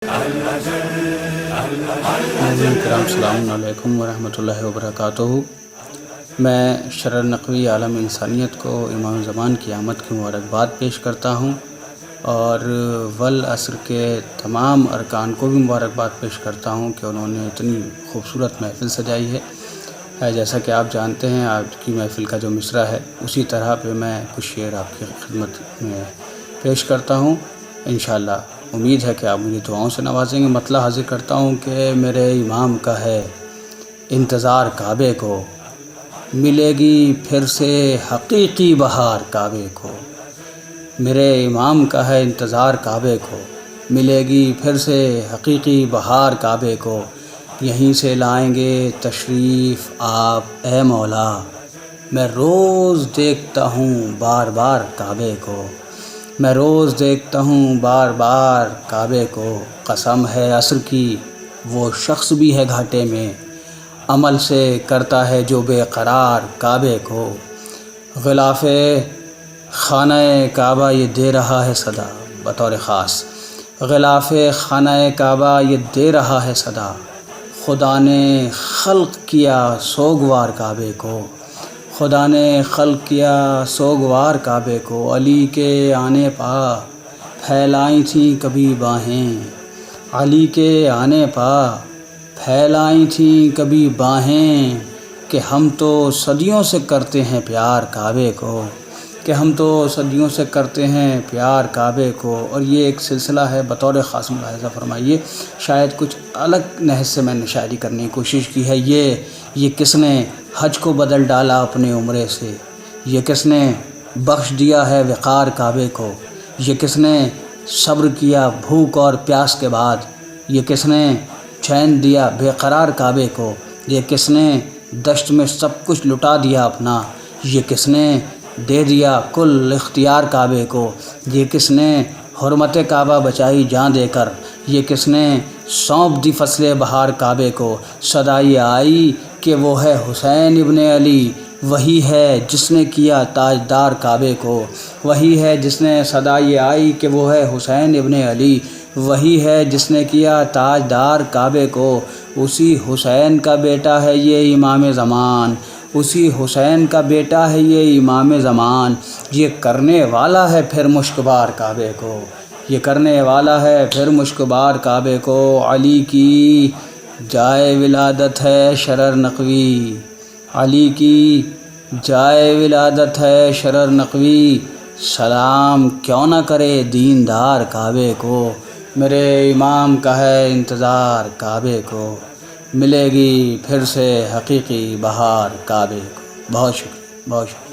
کرام السلام علیکم ورحمۃ اللہ وبرکاتہ۔ میں شرر نقوی عالم انسانیت کو امام زمان کی آمد کی مبارکباد پیش کرتا ہوں، اور والعصر کے تمام ارکان کو بھی مبارکباد پیش کرتا ہوں کہ انہوں نے اتنی خوبصورت محفل سجائی ہے۔ جیسا کہ آپ جانتے ہیں، آج کی محفل کا جو مصرع ہے اسی طرح پہ میں کچھ شعر آپ کی خدمت میں پیش کرتا ہوں۔ انشاءاللہ امید ہے کہ آپ مجھے دعاؤں سے نوازیں گے۔ مطلع حاضر کرتا ہوں کہ میرے امام کا ہے انتظار کعبے کو، ملے گی پھر سے حقیقی بہار کعبے کو۔ میرے امام کا ہے انتظار کعبے کو، ملے گی پھر سے حقیقی بہار کعبے کو۔ یہیں سے لائیں گے تشریف آپ اے مولا، میں روز دیکھتا ہوں بار بار کعبے کو۔ میں روز دیکھتا ہوں بار بار کعبے کو۔ قسم ہے عصر کی وہ شخص بھی ہے گھاٹے میں، عمل سے کرتا ہے جو بے قرار کعبے کو۔ غلاف خانہ کعبہ یہ دے رہا ہے صدا، بطور خاص غلاف خانہ کعبہ یہ دے رہا ہے صدا۔ خدا نے خلق کیا سوگوار کعبے کو، خدا نے خلق کیا سوگوار کعبے کو۔ علی کے آنے پا پھیلائی تھیں کبھی باہیں، علی کے آنے پا پھیلائی تھیں کبھی باہیں، کہ ہم تو صدیوں سے کرتے ہیں پیار کعبے کو، کہ ہم تو صدیوں سے کرتے ہیں پیار کعبے کو۔ اور یہ ایک سلسلہ ہے، بطور خاص ملاحظہ فرمائیے، شاید کچھ الگ نہج سے میں نے شاعری کرنے کی کوشش کی ہے۔ یہ کس نے حج کو بدل ڈالا اپنے عمرے سے، یہ کس نے بخش دیا ہے وقار کعبے کو، یہ کس نے صبر کیا بھوک اور پیاس کے بعد، یہ کس نے چین دیا بے قرار کعبے کو، یہ کس نے دشت میں سب کچھ لٹا دیا اپنا، یہ کس نے دے دیا کل اختیار کعبے کو، یہ کس نے حرمت کعبہ بچائی جاں دے کر، یہ کس نے سونپ دی فصل بہار کعبے کو۔ صدا یہ آئی کہ وہ ہے حسین ابن علی، وہی ہے جس نے کیا تاجدار کعبے کو، وہی ہے جس نے صدا یہ آئی کہ وہ ہے حسین ابن علی، وہی ہے جس نے کیا تاجدار کعبے کو۔ اسی حسین کا بیٹا ہے یہ امام زمان، اسی حسین کا بیٹا ہے یہ امام زمان، یہ کرنے والا ہے پھر مشکبار کعبے کو، یہ کرنے والا ہے پھر مشکبار کعبے کو۔ علی کی جائے ولادت ہے شرر نقوی، علی کی جائے ولادت ہے شرر نقوی، سلام کیوں نہ کرے دیندار کعبے کو۔ میرے امام کا ہے انتظار کعبے کو، ملے گی پھر سے حقیقی بہار کعبے کو۔ بہت شکریہ، بہت شکریہ۔